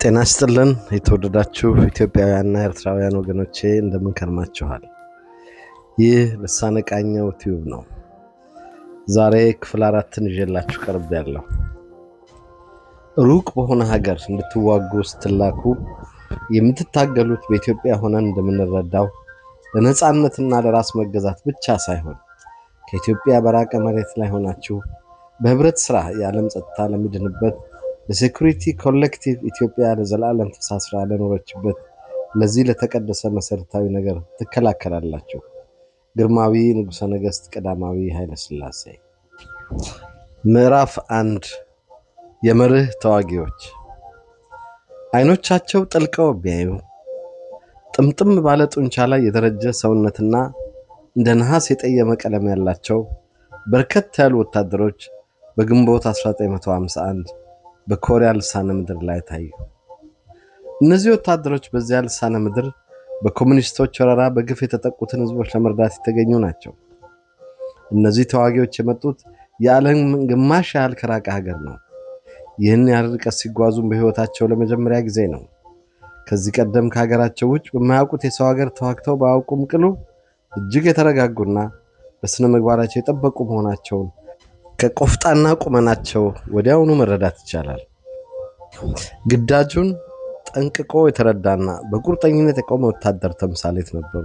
ጤና ይስጥልን የተወደዳችሁ ኢትዮጵያውያንና ኤርትራውያን ወገኖቼ እንደምን ከርማችኋል? ይህ ልሳነ ቃኘው ቲዩብ ነው። ዛሬ ክፍል 4ን ይዤላችሁ ቀርቤያለሁ። ሩቅ በሆነ ሀገር እንድትዋጉ ስትላኩ የምትታገሉት በኢትዮጵያ ሆነን እንደምንረዳው ለነጻነትና ለራስ መገዛት ብቻ ሳይሆን ከኢትዮጵያ በራቀ መሬት ላይ ሆናችሁ በህብረት ስራ የዓለም ጸጥታ ለሚድንበት ለሴኩሪቲ ኮሌክቲቭ ኢትዮጵያ ለዘላለም ተሳስራ ለኖረችበት ለዚህ ለተቀደሰ መሰረታዊ ነገር ትከላከላላችሁ። ግርማዊ ንጉሠ ነገሥት ቀዳማዊ ኃይለ ሥላሴ። ምዕራፍ 1 የመርህ ተዋጊዎች። አይኖቻቸው ጠልቀው ቢያዩ ጥምጥም ባለ ጡንቻ ላይ የተረጀ ሰውነትና እንደ ነሐስ የጠየመ ቀለም ያላቸው በርከት ያሉ ወታደሮች በግንቦት 1951 በኮሪያ ልሳነ ምድር ላይ ታዩ። እነዚህ ወታደሮች በዚያ ልሳነ ምድር በኮሙኒስቶች ወረራ በግፍ የተጠቁትን ህዝቦች ለመርዳት የተገኙ ናቸው። እነዚህ ተዋጊዎች የመጡት የዓለም ግማሽ ያህል ከራቀ ሀገር ነው። ይህን ያህል ርቀት ሲጓዙም በህይወታቸው ለመጀመሪያ ጊዜ ነው። ከዚህ ቀደም ከሀገራቸው ውጭ በማያውቁት የሰው ሀገር ተዋግተው ባያውቁም ቅሉ እጅግ የተረጋጉና በስነ ምግባራቸው የጠበቁ መሆናቸውን ከቆፍጣና ቁመናቸው ወዲያውኑ መረዳት ይቻላል። ግዳጁን ጠንቅቆ የተረዳና በቁርጠኝነት የቆመ ወታደር ተምሳሌት ነበሩ።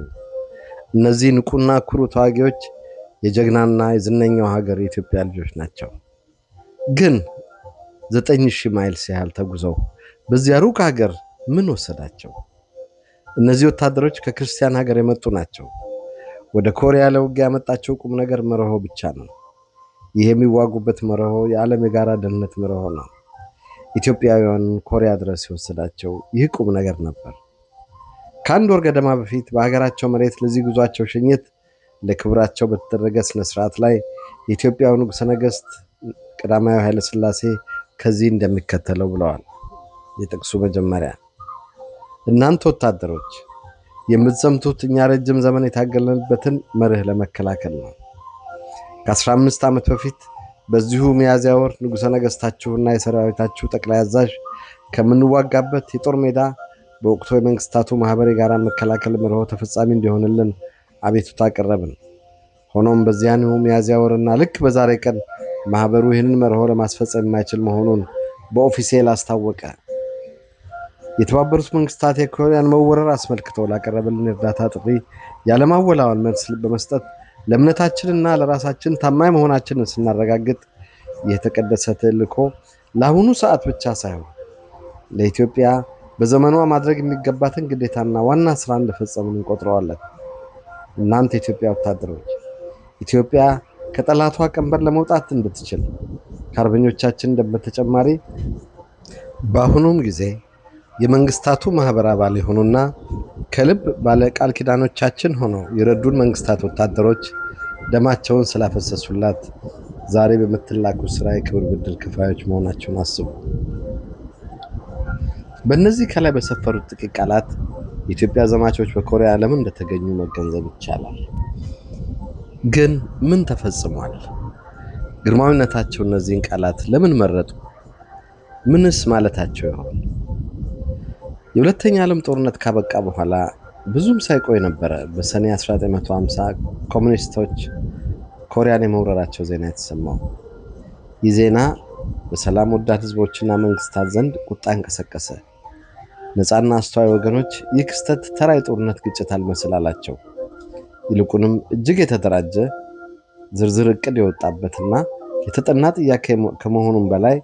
እነዚህ ንቁና ኩሩ ተዋጊዎች የጀግናና የዝነኛው ሀገር የኢትዮጵያ ልጆች ናቸው። ግን 9000 ማይልስ ያህል ተጉዘው በዚያ ሩቅ ሀገር ምን ወሰዳቸው? እነዚህ ወታደሮች ከክርስቲያን ሀገር የመጡ ናቸው። ወደ ኮሪያ ለውጊያ ያመጣቸው ቁም ነገር መርሆ ብቻ ነው። ይህ የሚዋጉበት መርሆ የዓለም የጋራ ደህንነት መርሆ ነው። ኢትዮጵያውያን ኮሪያ ድረስ የወሰዳቸው ይህ ቁም ነገር ነበር። ከአንድ ወር ገደማ በፊት በሀገራቸው መሬት ለዚህ ጉዟቸው ሽኝት ለክብራቸው በተደረገ ስነ ስርዓት ላይ የኢትዮጵያው ንጉሠ ነገሥት ቀዳማዊ ኃይለ ሥላሴ ከዚህ እንደሚከተለው ብለዋል። የጥቅሱ መጀመሪያ፣ እናንተ ወታደሮች የምትዘምቱት እኛ ረጅም ዘመን የታገልንበትን መርህ ለመከላከል ነው። ከ15 ዓመት በፊት በዚሁ ሚያዝያ ወር ንጉሠ ነገሥታችሁና የሰራዊታችሁ ጠቅላይ አዛዥ ከምንዋጋበት የጦር ሜዳ በወቅቱ የመንግስታቱ ማህበር የጋራ መከላከል መርሆ ተፈጻሚ እንዲሆንልን አቤቱታ አቀረብን። ሆኖም በዚያኑ ሚያዝያ ወርና ልክ በዛሬ ቀን ማህበሩ ይህንን መርሆ ለማስፈጸም የማይችል መሆኑን በኦፊሴል አስታወቀ። የተባበሩት መንግስታት የኮሪያን መወረር አስመልክቶ ላቀረበልን እርዳታ ጥሪ ያለማወላወል መልስ በመስጠት ለእምነታችንና ለራሳችን ታማኝ መሆናችንን ስናረጋግጥ የተቀደሰ ተልእኮ ለአሁኑ ሰዓት ብቻ ሳይሆን ለኢትዮጵያ በዘመኗ ማድረግ የሚገባትን ግዴታና ዋና ስራ እንደፈጸምን እንቆጥረዋለን። እናንተ የኢትዮጵያ ወታደሮች ኢትዮጵያ ከጠላቷ ቀንበር ለመውጣት እንድትችል ከአርበኞቻችን በተጨማሪ በአሁኑም ጊዜ የመንግስታቱ ማህበር አባል የሆኑና ከልብ ባለ ቃል ኪዳኖቻችን ሆነው የረዱን መንግስታት ወታደሮች ደማቸውን ስላፈሰሱላት ዛሬ በመትላኩ ስራ የክብር ብድር ከፋዮች መሆናቸውን አስቡ። በእነዚህ ከላይ በሰፈሩት ጥቂት ቃላት የኢትዮጵያ ዘማቾች በኮሪያ ለምን እንደተገኙ መገንዘብ ይቻላል። ግን ምን ተፈጽሟል? ግርማዊነታቸው እነዚህን ቃላት ለምን መረጡ? ምንስ ማለታቸው ይሆን? የሁለተኛ ዓለም ጦርነት ካበቃ በኋላ ብዙም ሳይቆይ ነበር በሰኔ 1950 ኮሙኒስቶች ኮሪያን የመውረራቸው ዜና የተሰማው። ይህ ዜና በሰላም ወዳድ ህዝቦችና መንግስታት ዘንድ ቁጣ እንቀሰቀሰ። ነፃና አስተዋይ ወገኖች ይህ ክስተት ተራ የጦርነት ግጭት አልመሰላላቸው። ይልቁንም እጅግ የተደራጀ ዝርዝር እቅድ የወጣበትና የተጠና ጥያቄ ከመሆኑም በላይ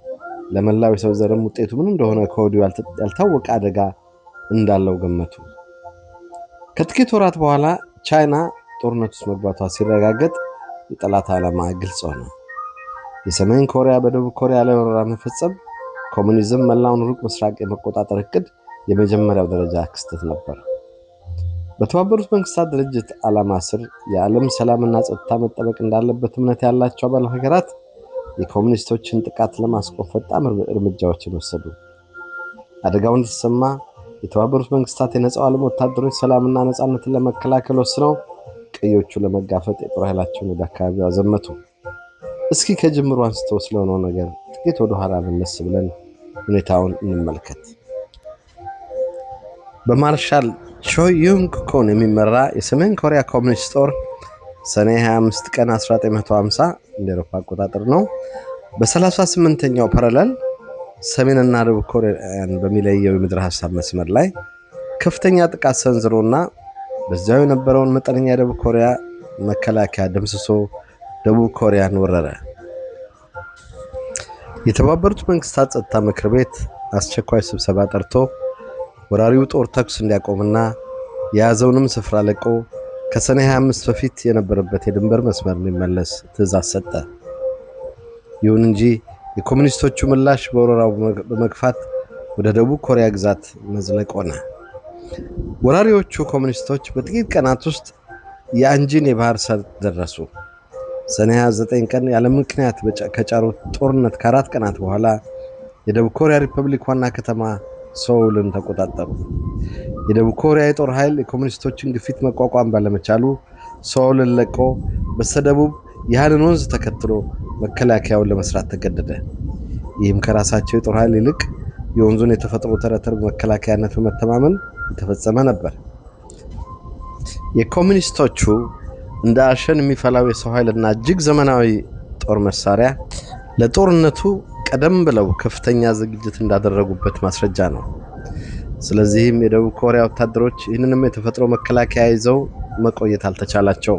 ለመላው የሰው ዘርም ውጤቱ ምን እንደሆነ ከወዲሁ ያልታወቀ አደጋ እንዳለው ገመቱ። ከጥቂት ወራት በኋላ ቻይና ጦርነት ውስጥ መግባቷ ሲረጋገጥ የጠላት ዓላማ ግልጽ ሆነ። የሰሜን ኮሪያ በደቡብ ኮሪያ ላይ ወረራ መፈጸም፣ ኮሙኒዝም መላውን ሩቅ ምስራቅ የመቆጣጠር እቅድ የመጀመሪያው ደረጃ ክስተት ነበር። በተባበሩት መንግስታት ድርጅት ዓላማ ስር የዓለም ሰላምና ጸጥታ መጠበቅ እንዳለበት እምነት ያላቸው አባል ሀገራት የኮሙኒስቶችን ጥቃት ለማስቆም ፈጣን እርምጃዎችን ወሰዱ። አደጋው እንደተሰማ የተባበሩት መንግስታት የነጻው ዓለም ወታደሮች ሰላምና ነጻነትን ለመከላከል ወስነው ቀዮቹ ለመጋፈጥ የጦር ኃይላቸውን ወደ አካባቢው አዘመቱ። እስኪ ከጅምሩ አንስቶ ስለሆነው ነገር ጥቂት ወደ ኋላ መለስ ብለን ሁኔታውን እንመልከት። በማርሻል ቾዩንግ ኮን የሚመራ የሰሜን ኮሪያ ኮሚኒስት ጦር ሰኔ 25 ቀን 1950 እንደ አውሮፓ አቆጣጠር ነው በ38ኛው ፓራላል ሰሜንና ደቡብ ኮሪያን በሚለየው የምድር ሐሳብ መስመር ላይ ከፍተኛ ጥቃት ሰንዝሮና በዚያው የነበረውን መጠነኛ ደቡብ ኮሪያ መከላከያ ደምስሶ ደቡብ ኮሪያን ወረረ። የተባበሩት መንግስታት ጸጥታ ምክር ቤት አስቸኳይ ስብሰባ ጠርቶ ወራሪው ጦር ተኩስ እንዲያቆምና የያዘውንም ስፍራ ለቆ ከሰኔ 25 በፊት የነበረበት የድንበር መስመር እንዲመለስ ትዕዛዝ ሰጠ። ይሁን እንጂ የኮሙኒስቶቹ ምላሽ በወረራው በመግፋት ወደ ደቡብ ኮሪያ ግዛት መዝለቅ ሆነ። ወራሪዎቹ ኮሙኒስቶች በጥቂት ቀናት ውስጥ የአንጂን የባህር ሰርጥ ደረሱ። ሰኔ 29 ቀን ያለ ምክንያት ከጫሩት ጦርነት ከ4 ቀናት በኋላ የደቡብ ኮሪያ ሪፐብሊክ ዋና ከተማ ሶውልን ተቆጣጠሩ። የደቡብ ኮሪያ የጦር ኃይል የኮሙኒስቶችን ግፊት መቋቋም ባለመቻሉ ሶውልን ለቆ በስተደቡብ የሃንን ወንዝ ተከትሎ መከላከያውን ለመስራት ተገደደ። ይህም ከራሳቸው የጦር ኃይል ይልቅ የወንዙን የተፈጥሮ ተረተር በመከላከያነት በመተማመን የተፈጸመ ነበር። የኮሙኒስቶቹ እንደ አሸን የሚፈላው የሰው ኃይልና እጅግ ዘመናዊ ጦር መሳሪያ ለጦርነቱ ቀደም ብለው ከፍተኛ ዝግጅት እንዳደረጉበት ማስረጃ ነው። ስለዚህም የደቡብ ኮሪያ ወታደሮች ይህንንም የተፈጥሮ መከላከያ ይዘው መቆየት አልተቻላቸው።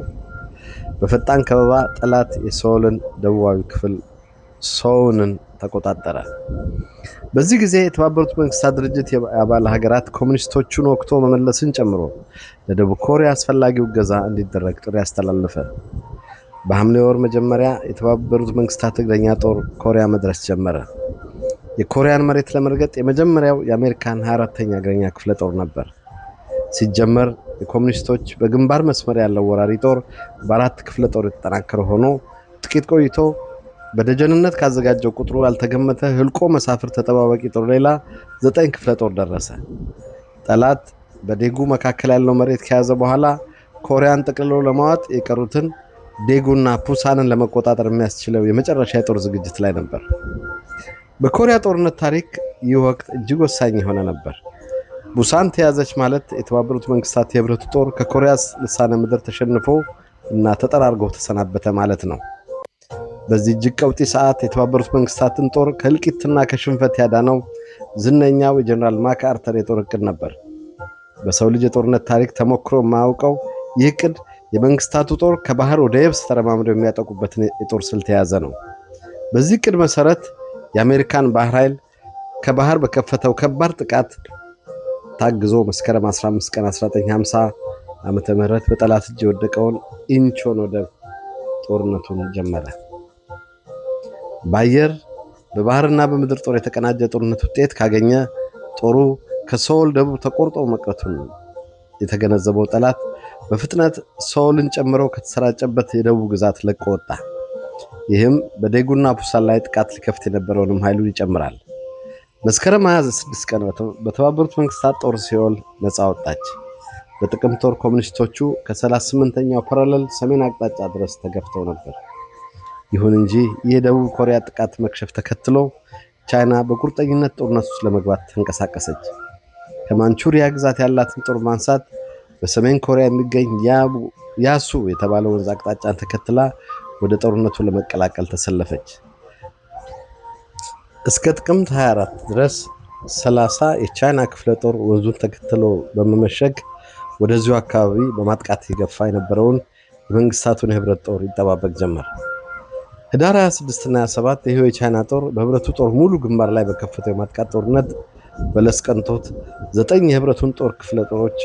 በፈጣን ከበባ ጠላት የሶልን ደቡባዊ ክፍል ሶውንን ተቆጣጠረ። በዚህ ጊዜ የተባበሩት መንግስታት ድርጅት የአባል ሀገራት ኮሙኒስቶቹን ወቅቶ መመለስን ጨምሮ ለደቡብ ኮሪያ አስፈላጊው እገዛ እንዲደረግ ጥሪ አስተላለፈ። በሐምሌ ወር መጀመሪያ የተባበሩት መንግስታት እግረኛ ጦር ኮሪያ መድረስ ጀመረ። የኮሪያን መሬት ለመርገጥ የመጀመሪያው የአሜሪካን 24ኛ እግረኛ ክፍለ ጦር ነበር። ሲጀመር የኮሙኒስቶች በግንባር መስመር ያለው ወራሪ ጦር በ4 ክፍለ ጦር የተጠናከረ ሆኖ ጥቂት ቆይቶ በደጀንነት ካዘጋጀው ቁጥሩ ያልተገመተ ህልቆ መሳፍር ተጠባባቂ ጦር ሌላ 9 ክፍለ ጦር ደረሰ። ጠላት በዴጉ መካከል ያለው መሬት ከያዘ በኋላ ኮሪያን ጠቅልሎ ለማዋጥ የቀሩትን ዴጉና ፑሳንን ለመቆጣጠር የሚያስችለው የመጨረሻ የጦር ዝግጅት ላይ ነበር። በኮሪያ ጦርነት ታሪክ ይህ ወቅት እጅግ ወሳኝ የሆነ ነበር። ቡሳን ተያዘች ማለት የተባበሩት መንግስታት የህብረቱ ጦር ከኮሪያ ልሳነ ምድር ተሸንፎ እና ተጠራርጎ ተሰናበተ ማለት ነው። በዚህ እጅግ ቀውጢ ሰዓት የተባበሩት መንግስታትን ጦር ከእልቂትና ከሽንፈት ያዳነው ዝነኛው የጀነራል ማክአርተር የጦር እቅድ ነበር። በሰው ልጅ የጦርነት ታሪክ ተሞክሮ የማያውቀው ይህ እቅድ የመንግስታቱ ጦር ከባህር ወደ የብስ ተረማምደው የሚያጠቁበትን የጦር ስልት የያዘ ነው። በዚህ እቅድ መሰረት የአሜሪካን ባህር ኃይል ከባህር በከፈተው ከባድ ጥቃት ታግዞ መስከረም 15 ቀን 1950 ዓመተ ምህረት በጠላት እጅ የወደቀውን ኢንቾን ወደብ ጦርነቱን ጀመረ። በአየር በባህርና በምድር ጦር የተቀናጀ ጦርነት ውጤት ካገኘ ጦሩ ከሶል ደቡብ ተቆርጦ መቅረቱን የተገነዘበው ጠላት በፍጥነት ሶልን ጨምሮ ከተሰራጨበት የደቡብ ግዛት ለቆ ወጣ። ይህም በዴጉና ፑሳን ላይ ጥቃት ሊከፍት የነበረውንም ኃይሉን ይጨምራል። መስከረም 26 ቀን በተባበሩት መንግስታት ጦር ሲኦል ነፃ ወጣች። በጥቅምት ወር ኮሙኒስቶቹ ከ38ኛው ፓራላል ሰሜን አቅጣጫ ድረስ ተገፍተው ነበር። ይሁን እንጂ የደቡብ ኮሪያ ጥቃት መክሸፍ ተከትሎ ቻይና በቁርጠኝነት ጦርነት ውስጥ ለመግባት ተንቀሳቀሰች። ከማንቹሪያ ግዛት ያላትን ጦር ማንሳት በሰሜን ኮሪያ የሚገኝ ያሱ የተባለው ወንዝ አቅጣጫን ተከትላ ወደ ጦርነቱ ለመቀላቀል ተሰለፈች። እስከ ጥቅምት 24 ድረስ 30 የቻይና ክፍለ ጦር ወንዙን ተከትሎ በመመሸግ ወደዚሁ አካባቢ በማጥቃት የገፋ የነበረውን የመንግስታቱን የህብረት ጦር ይጠባበቅ ጀመር። ህዳር 26 እና 27 ይሄው የቻይና ጦር በህብረቱ ጦር ሙሉ ግንባር ላይ በከፈተው የማጥቃት ጦርነት በለስ ቀንቶት 9 የህብረቱን ጦር ክፍለ ጦሮች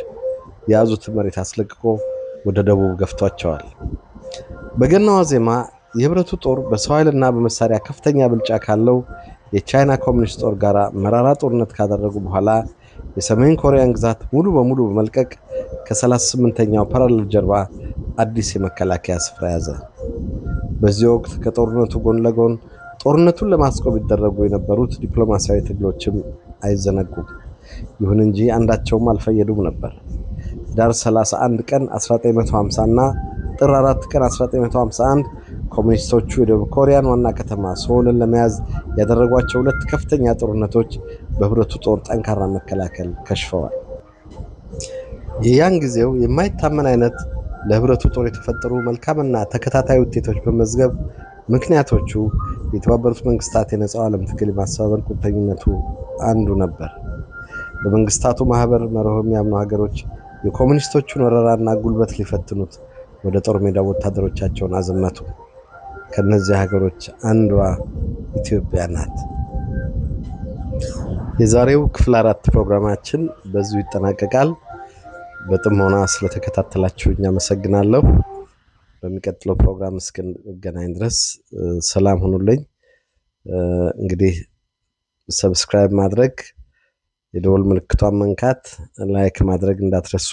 የያዙትን መሬት አስለቅቆ ወደ ደቡብ ገፍቷቸዋል። በገናዋ ዜማ የህብረቱ ጦር በሰው ኃይልና በመሳሪያ ከፍተኛ ብልጫ ካለው የቻይና ኮሙኒስት ጦር ጋር መራራ ጦርነት ካደረጉ በኋላ የሰሜን ኮሪያን ግዛት ሙሉ በሙሉ በመልቀቅ ከ38ኛው ፓራላል ጀርባ አዲስ የመከላከያ ስፍራ ያዘ። በዚህ ወቅት ከጦርነቱ ጎን ለጎን ጦርነቱን ለማስቆም ይደረጉ የነበሩት ዲፕሎማሲያዊ ትግሎችም አይዘነጉም። ይሁን እንጂ አንዳቸውም አልፈየዱም ነበር። ዳር 31 ቀን 1950 እና ጥር 4 ቀን 1951 ኮሙኒስቶቹ የደቡብ ኮሪያን ዋና ከተማ ሶልን ለመያዝ ያደረጓቸው ሁለት ከፍተኛ ጦርነቶች በህብረቱ ጦር ጠንካራ መከላከል ከሽፈዋል። የያን ጊዜው የማይታመን አይነት ለህብረቱ ጦር የተፈጠሩ መልካምና ተከታታይ ውጤቶች በመዝገብ ምክንያቶቹ የተባበሩት መንግስታት የነጻው ዓለም ትግል ማስተባበር ቁርጠኝነቱ አንዱ ነበር። በመንግስታቱ ማህበር መርሆ የሚያምኑ ሀገሮች የኮሙኒስቶቹን ወረራና ጉልበት ሊፈትኑት ወደ ጦር ሜዳ ወታደሮቻቸውን አዘመቱ። ከነዚህ ሀገሮች አንዷ ኢትዮጵያ ናት። የዛሬው ክፍል 4 ፕሮግራማችን በዚሁ ይጠናቀቃል። በጥሞና ስለተከታተላችሁኝ አመሰግናለሁ። በሚቀጥለው ፕሮግራም እስክንገናኝ ድረስ ሰላም ሁኑልኝ። እንግዲህ ሰብስክራይብ ማድረግ፣ የደወል ምልክቷን መንካት፣ ላይክ ማድረግ እንዳትረሱ።